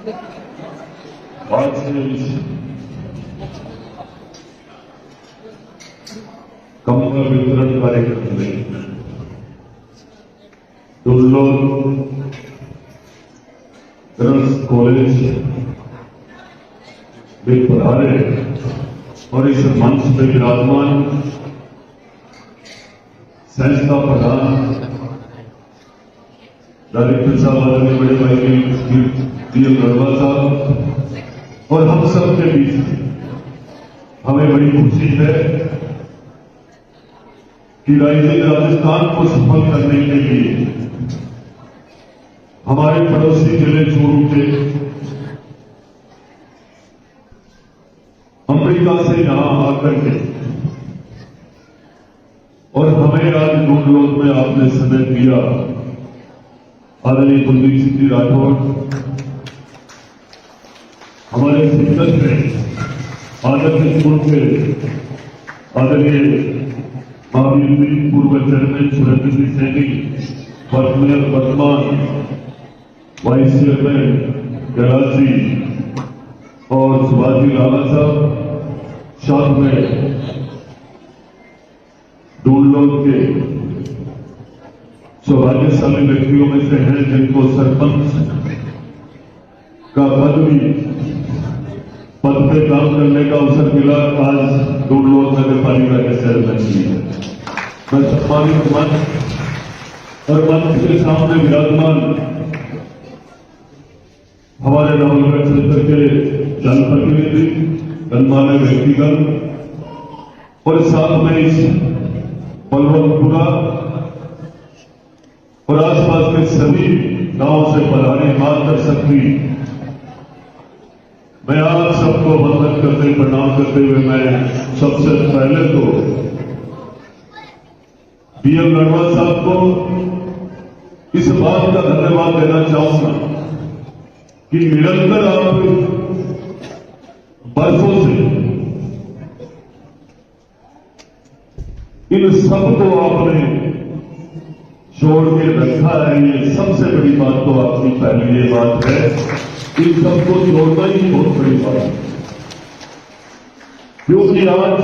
आज से इस कंबल वितरण कार्यक्रम में दुल्लोर गर्ल्स कॉलेज में पधारे और इस मंच में विराजमान संस्था प्रधान डायरेक्टर साहब, आदरणीय बड़े भाई डीएम गढ़वाल साहब और हम सब के बीच हमें बड़ी खुशी है कि राइजिंग राजस्थान को सफल करने के लिए हमारे पड़ोसी जिले चूरू के अमेरिका से यहां आकर के और हमें आज डूंगलोर में आपने समय दिया। आदरणीय कुलदीप सिंह जी राठौर, हमारे शिक्षक हैं आदरणीय स्कूल के आदरणीय महावीर पूर्व चेयरमैन सुरेंद्र सिंह सैनी, वर्तमान वाइस चेयरमैन गैराज जी और सुभाष जी राणा साहब, साथ में डूंगलोर के सौभाग्यशाली व्यक्तियों में से हैं जिनको सरपंच का पद पे काम करने का अवसर मिला। आज डूंगलोर नगर पालिका के चेयरमैन जी है। मैं सम्मानित मंच और मंच के सामने विराजमान हमारे नवलगढ़ क्षेत्र के जनप्रतिनिधि, गणमान्य व्यक्तिगण और साथ में इस बलवंतपुरा और आसपास के सभी गांवों से पधारे मार्गदर्शक भी, मैं आप सबको वंदन करते प्रणाम करते हुए मैं सबसे पहले तो डीएम गढ़वाल साहब को इस बात का धन्यवाद देना चाहूंगा कि निरंतर आप बरसों से इन सबको आपने जोड़ के रखा है। ये सबसे बड़ी बात तो आपकी पहली ये बात है, इन सबको जोड़ना ही बहुत बड़ी बात है, क्योंकि आज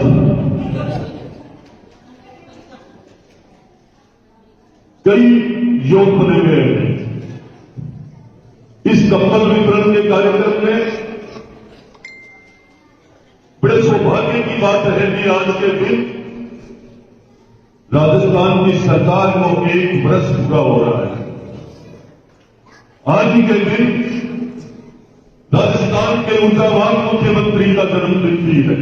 कई योग बने गए हैं। इस कंबल वितरण के कार्यक्रम में बड़े सौभाग्य की बात है कि आज के दिन राजस्थान की सरकार को 1 वर्ष पूरा हो रहा है। आज ही के दिन राजस्थान के ऊर्जावान मुख्यमंत्री का जन्मतिथि है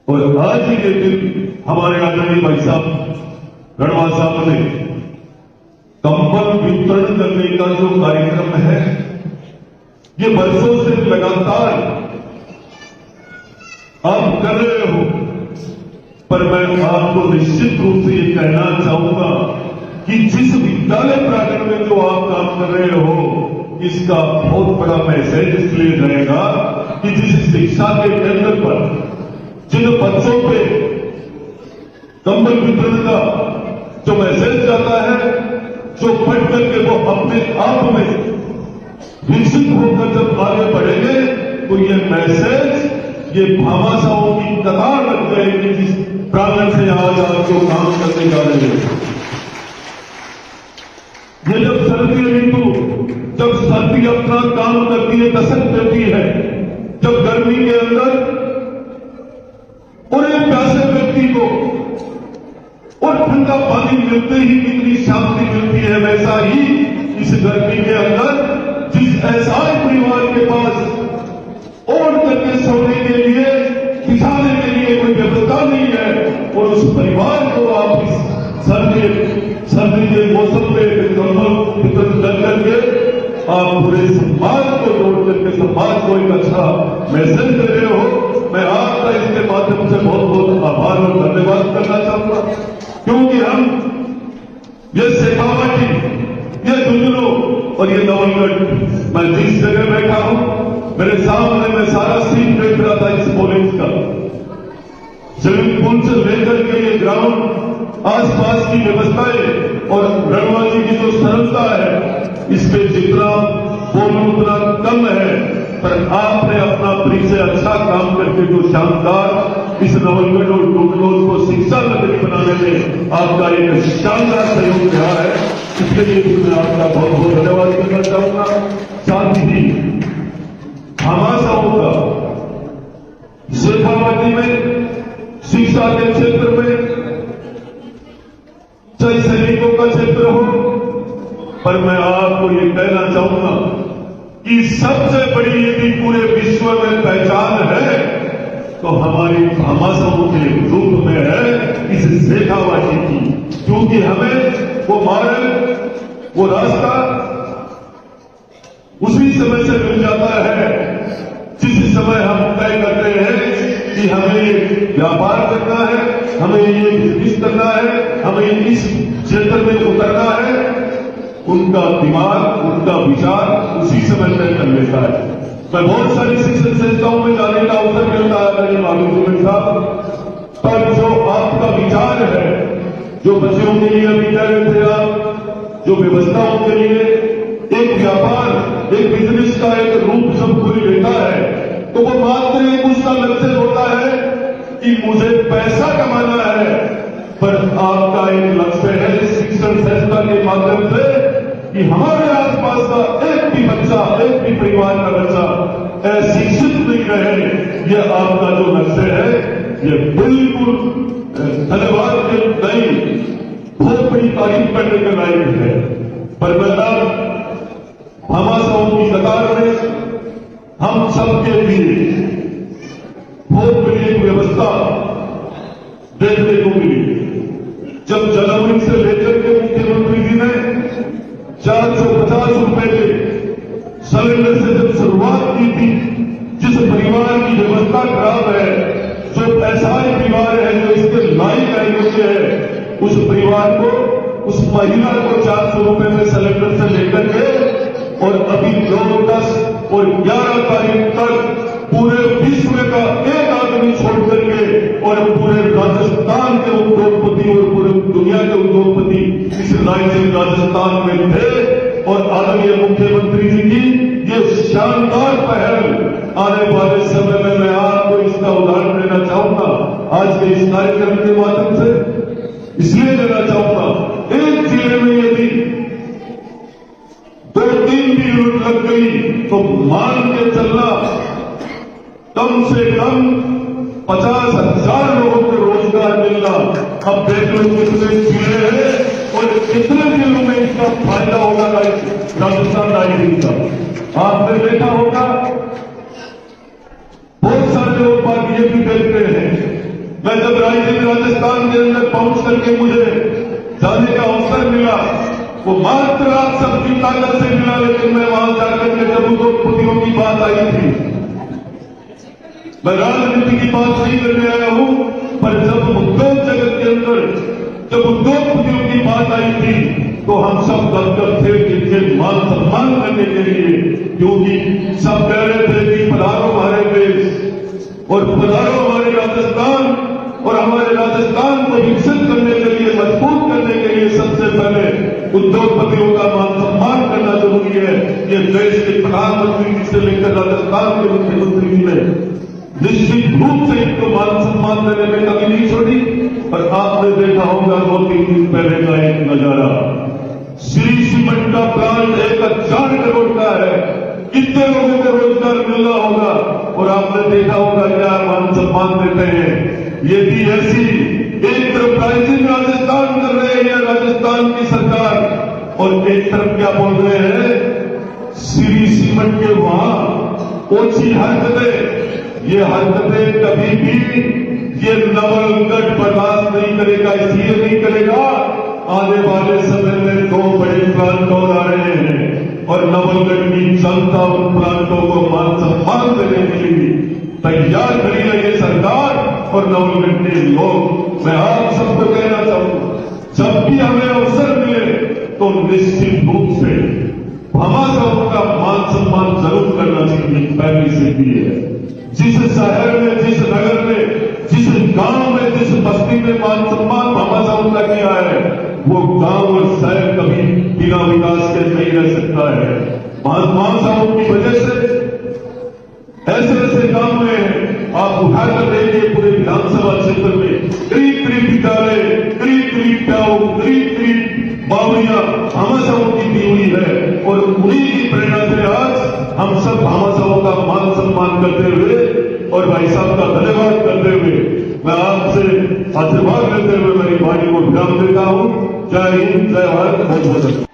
और आज ही के दिन हमारे आदरणीय भाई साहब गढ़वाल साहब ने कंबल वितरण करने का जो कार्यक्रम है, ये वर्षों से लगातार आप कर रहे हो, पर मैं आपको निश्चित रूप से ये कहना चाहूंगा कि जिस विद्यालय प्रांगण में जो आप काम कर रहे हो, इसका बहुत बड़ा मैसेज इसलिए रहेगा कि जिस शिक्षा के केंद्र पर जिन बच्चों पे कंबल वितरण का जो मैसेज जाता है, जो पढ़ करके वो अपने आप में विकसित होकर जब आगे बढ़ेंगे तो ये मैसेज, ये भामाशाहों की कतार लग जाएगी जिस प्रांगण से आज आप जो काम करने जा रहे हैं। ये जब सर्दी ऋतु, जब सर्दी अपना काम करती है, दस्तक देती है, जब गर्मी के अंदर और एक प्यासे व्यक्ति को और ठंडा पानी मिलते ही कितनी शांति मिलती है, वैसा ही इस गर्मी के अंदर जिस ऐसा परिवार के पास ओढ़ करके सोने के लिए, बिछाने के लिए कोई व्यवस्था नहीं है और उस परिवार को आप इस सर्दी के मौसम में कंबल वितरण कर करके आप पूरे समाज को जोड़ करके समाज को एक अच्छा मैसेज दे रहे हो। मैं आपका इसके माध्यम से बहुत बहुत आभार और धन्यवाद करना चाहूंगा, क्योंकि हम ये शेखावाटी, ये दुल्लो और ये नवलगढ़, मैं जिस जगह बैठा हूं मेरे सामने मैं सारा सीन देख रहा था इस कॉलेज का, स्विमिंग पूल से लेकर के ये ग्राउंड, आसपास की व्यवस्थाएं और रणवा जी की जो सरलता है, इस पे जितना बोलूं उतना कम है, पर आपने अपना परिचय अच्छा काम करके जो शानदार इस नवलगढ़ और डुमलोल को शिक्षा नगरी बनाने में आपका एक शानदार सहयोग रहा है, इसके लिए भी मैं आपका बहुत बहुत धन्यवाद करना चाहूंगा। साथ ही भामाशाहों का शेखावाटी में शिक्षा के क्षेत्र में चाहे सैनिकों का क्षेत्र हो, पर मैं आपको ये कहना चाहूंगा कि सबसे बड़ी यदि पूरे विश्व में पहचान है तो हमारी भामाशाहों के रूप में है इस शेखावाटी की, क्योंकि हमें वो मार्ग वो रास्ता उसी समय से मिल जाता है जिस समय हम तय करते हैं कि हमें ये व्यापार करना है, हमें ये बिजनेस करना है, हमें इस क्षेत्र में उतरना है। उनका दिमाग, उनका विचार उसी समय तय कर लेता है। मैं बहुत सारी शिक्षण संस्थाओं में जाने का अवसर मिलता है मेरे मालूम साहब, पर जो आपका विचार है, जो बच्चों के लिए अभी कह रहे थे आप, जो व्यवस्थाओं के लिए एक व्यापार, एक बिजनेस का एक रूप जब कोई लेता है तो वो मात्र एक उसका लक्ष्य होता है कि मुझे पैसा कमाना है, पर आपका एक लक्ष्य है शिक्षण संस्था के माध्यम से कि हमारे आसपास का एक भी बच्चा, एक भी परिवार का बच्चा अशिक्षित नहीं रहे। यह आपका जो लक्ष्य है, यह बिल्कुल धन्यवाद के नहीं, बहुत बड़ी तारीफ करने के लायक है। पर मैं अब भामाशाहों की कतार में हम सबके लिए बहुत बड़ी एक व्यवस्था देखने को मिली। जब जनवरी से लेकर के मुख्यमंत्री जी ने 450 रुपए के सिलेंडर से जब शुरुआत की थी, जिस परिवार की व्यवस्था खराब है, जो पैसाई परिवार है, जो इसके लायक है योग्य है, उस परिवार को, उस महिला को 400 रुपए में सिलेंडर से लेकर के और अभी 9, 10 और 11 तारीख तक पूरे विश्व का एक आदमी छोड़ करके और पूरे राजस्थान के उद्योगपति और पूरे दुनिया के उद्योगपति इस राज्य राजस्थान में थे। और आदरणीय मुख्यमंत्री जी की ये शानदार पहल आने वाले समय में मैं आपको इसका उदाहरण देना चाहूंगा आज के इस कार्यक्रम के माध्यम से, इसलिए देना चाहूंगा एक जिले में यदि 2-3 भी यूनिट लग गई तो मान के चलना कम से कम 50,000 लोगों को रोजगार मिलना। अब देख लो कितने जिले हैं और कितने जिलों में इसका फायदा होगा राजस्थान राइजिंग का। आपने देखा होगा बहुत सारे लोग बात ये भी देखते हैं। मैं जब राइजिंग राजस्थान के अंदर पहुंच करके मुझे जाने का अवसर मिला, वो मात्र आप सबकी ताकत से मिला, लेकिन मैं वहां जाकर के जब उद्योगपतियों की बात आई थी, मैं राजनीति की बात नहीं करने आया हूं, पर जब उद्योग जगत के अंदर जब उद्योगपतियों की बात आई थी तो हम सब तत्पर थे जिनके मान सम्मान करने के लिए, क्योंकि सब कह रहे थे कि पधारो हमारे देश और पधारो हमारे राजस्थान, और हमारे राजस्थान को विकसित करने के लिए, मजबूत करने के लिए सबसे पहले उद्योगपतियों का मान सम्मान करना जरूरी है। ये देश के प्रधानमंत्री जी से लेकर राजस्थान के मुख्यमंत्री जी ने निश्चित रूप से इनको मान सम्मान देने में कमी नहीं छोड़ी। पर आपने देखा होगा 2-3 दिन पहले का एक नजारा, श्री सीमेंट का प्लांट 1,000 करोड़ का है, कितने लोगों को रोजगार मिलना होगा, और आपने देखा होगा क्या मान सम्मान देते हैं। ये भी ऐसी एक तरफ राइजिंग राजस्थान कर रहे हैं राजस्थान की सरकार, और एक तरफ क्या बोल रहे हैं, श्री सीमेंट के वहां ओछी हरकतें, ये हरकतें कभी भी ये नवलगढ़ बर्दाश्त नहीं करेगा। इसलिए नहीं करेगा, आने वाले समय में 2 बड़े प्लांट और आ रहे हैं और नवलगढ़ की जनता उन प्लांटों को मान सम्मान देने के लिए तैयार खड़ी है ये सरकार और नवलगढ़ के लोग। मैं आप सबको कहना चाहूंगा, जब भी हमें अवसर मिले तो निश्चित रूप से भामाशाहों का मान सम्मान जरूर करना चाहिए। पहली सिद्धि है, जिस शहर में, जिस नगर में, जिस गांव में, जिस बस्ती में मान सम्मान भामाशाहों का किया है, वो गांव और शहर कभी बिना विकास के नहीं रह सकते। सकता है। महात्मा साहब की वजह से ऐसे ऐसे काम हुए हैं, आप उठाकर देखिए पूरे विधानसभा क्षेत्र में करीब करीब विद्यालय, करीब करीब टाउ, करीब करीब बावड़िया भामा साहब की दी हुई है। और उन्हीं की प्रेरणा से आज हम सब भामा साहब का मान सम्मान करते हुए और भाई साहब का धन्यवाद करते हुए मैं आपसे आशीर्वाद लेते हुए मेरी वाणी को विराम देता हूं। जय हिंद, जय भारत, बहुत बहुत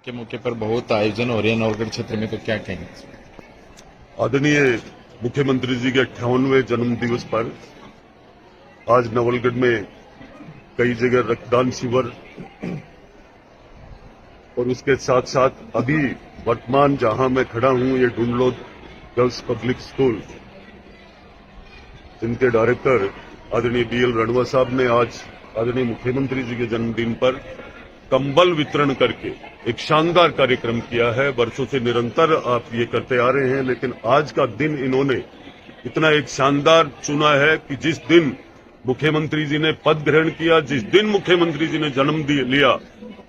के मौके पर बहुत आयोजन हो रहे हैं नवलगढ़ क्षेत्र में, तो क्या कहेंगे? आदरणीय मुख्यमंत्री जी के 58वें जन्म दिवस पर आज नवलगढ़ में कई जगह रक्तदान शिविर और उसके साथ साथ अभी वर्तमान जहां मैं खड़ा हूं ये ढूंढलोद गर्ल्स पब्लिक स्कूल, जिनके डायरेक्टर आदरणीय BL रणवा साहब ने आज आदरणीय मुख्यमंत्री जी के जन्मदिन पर कंबल वितरण करके एक शानदार कार्यक्रम किया है। वर्षों से निरंतर आप ये करते आ रहे हैं, लेकिन आज का दिन इन्होंने इतना एक शानदार चुना है कि जिस दिन मुख्यमंत्री जी ने पद ग्रहण किया, जिस दिन मुख्यमंत्री जी ने जन्म लिया,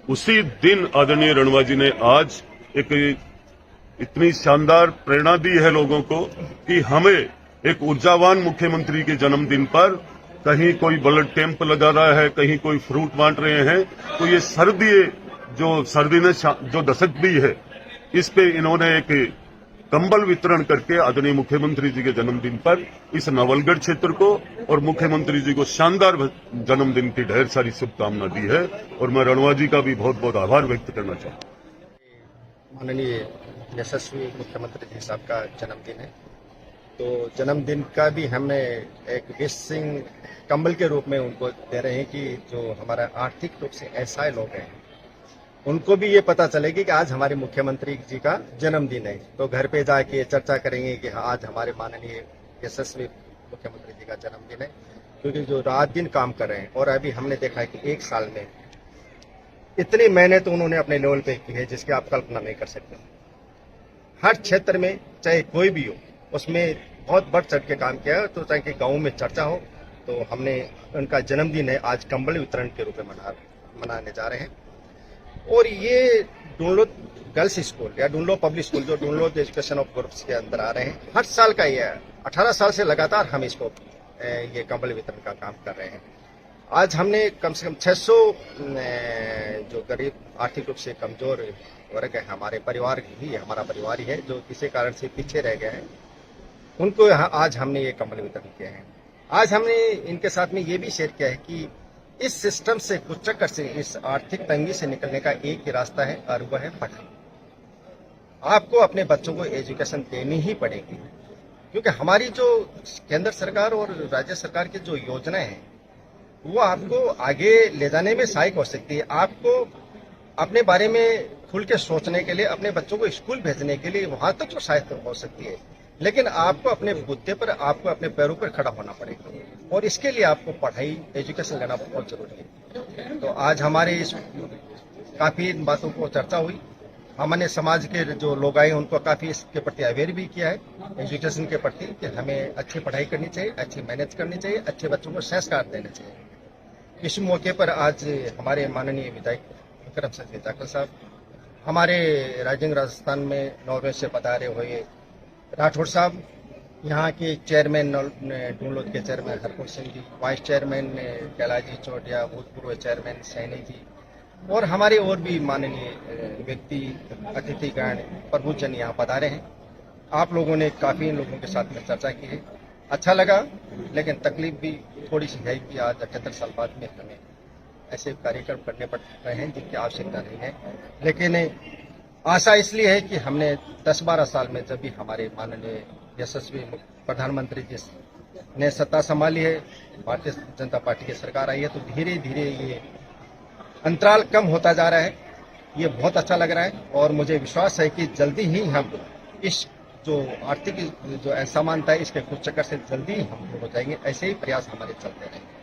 उसी दिन आदरणीय रणवा जी ने आज एक इतनी शानदार प्रेरणा दी है लोगों को कि हमें एक ऊर्जावान मुख्यमंत्री के जन्मदिन पर कहीं कोई ब्लड कैंप लगा रहा है, कहीं कोई फ्रूट बांट रहे हैं, तो ये सर्दी ने जो दस्तक दी है, इस पे इन्होंने एक कंबल वितरण करके आदरणीय मुख्यमंत्री जी के जन्मदिन पर इस नवलगढ़ क्षेत्र को और मुख्यमंत्री जी को शानदार जन्मदिन की ढेर सारी शुभकामना दी है। और मैं रणवा जी का भी बहुत बहुत आभार व्यक्त करना चाहता हूं। माननीय यशस्वी मुख्यमंत्री जी साहब का जन्मदिन है, तो जन्मदिन का भी हमने एक विशिंग कंबल के रूप में उनको दे रहे हैं कि जो हमारा आर्थिक रूप से असहाय लोग हैं उनको भी ये पता चलेगी कि आज हमारे मुख्यमंत्री जी का जन्मदिन है, तो घर पे जाके चर्चा करेंगे कि हाँ आज हमारे माननीय यशस्वी मुख्यमंत्री जी का जन्मदिन है, क्योंकि जो रात दिन काम कर रहे हैं। और अभी हमने देखा है कि एक साल में इतनी मेहनत उन्होंने अपने लेवल पे की है जिसकी आप कल्पना नहीं कर सकते। हर क्षेत्र में चाहे कोई भी हो उसमें बहुत बढ़ चढ़ के काम किया है, तो चाहे कि गाँव में चर्चा हो, तो हमने उनका जन्मदिन है आज कंबल वितरण के रूप में मनाने जा रहे हैं। और ये ढूंढलोद गर्ल्स स्कूल या ढूंढलोद पब्लिक स्कूल जो ढूंढलोद एजुकेशन ऑफ ग्रुप्स के अंदर आ रहे हैं, हर साल का ये है, 18 साल से लगातार हम इसको ये कंबल वितरण का काम कर रहे हैं। आज हमने कम से कम 600 जो गरीब आर्थिक रूप से कमजोर वर्ग है, हमारे परिवार ही हमारा परिवार ही है जो किसी कारण से पीछे रह गया है, उनको आज हमने ये कंबल वितरण किए हैं। आज हमने इनके साथ में ये भी शेयर किया है कि इस सिस्टम से कुछ चक्कर से इस आर्थिक तंगी से निकलने का एक ही रास्ता है और वह है पढ़ाई। आपको अपने बच्चों को एजुकेशन देनी ही पड़ेगी, क्योंकि हमारी जो केंद्र सरकार और राज्य सरकार की जो योजनाएं हैं वो आपको आगे ले जाने में सहायक हो सकती है। आपको अपने बारे में खुल के सोचने के लिए, अपने बच्चों को स्कूल भेजने के लिए वहां तक तो सहायता हो सकती है, लेकिन आपको अपने बुद्धि पर, आपको अपने पैरों पर खड़ा होना पड़ेगा और इसके लिए आपको पढ़ाई एजुकेशन लेना बहुत जरूरी है। तो आज हमारे इस काफी इन बातों को चर्चा हुई, हमने समाज के जो लोग आए उनको काफी इसके प्रति अवेयर भी किया है एजुकेशन के प्रति कि हमें अच्छी पढ़ाई करनी चाहिए, अच्छी मेहनत करनी चाहिए, अच्छे बच्चों को संस्कार देने चाहिए। इस मौके पर आज हमारे माननीय विधायक विक्रम सिंह जाखड़ साहब, हमारे राजस्थान में नॉर्वे से पधारे हुए राठौड़ साहब यहाँ के चेयरमैन डूनलोद के chairman Harpur Singh ji, vice chairman Kailash ji Chautiya, भूतपूर्व चेयरमैन सैनी जी और हमारे और भी माननीय व्यक्ति अतिथिगण प्रभुजन यहाँ पधारे हैं। आप लोगों ने काफी इन लोगों के साथ में चर्चा की है, अच्छा लगा, लेकिन तकलीफ भी थोड़ी सी है कि आज 78 साल बाद में हमें ऐसे कार्यक्रम करने पड़ रहे हैं जिनकी आवश्यकता नहीं है। लेकिन आशा इसलिए है कि हमने 10-12 साल में जब भी हमारे माननीय यशस्वी प्रधानमंत्री जी ने सत्ता संभाली है, भारतीय जनता पार्टी की सरकार आई है, तो धीरे धीरे ये अंतराल कम होता जा रहा है। ये बहुत अच्छा लग रहा है और मुझे विश्वास है कि जल्दी ही हम इस जो आर्थिक जो असमानता है इसके कुचक्कर से जल्दी ही हम हो जाएंगे। ऐसे ही प्रयास हमारे चलते रहेंगे।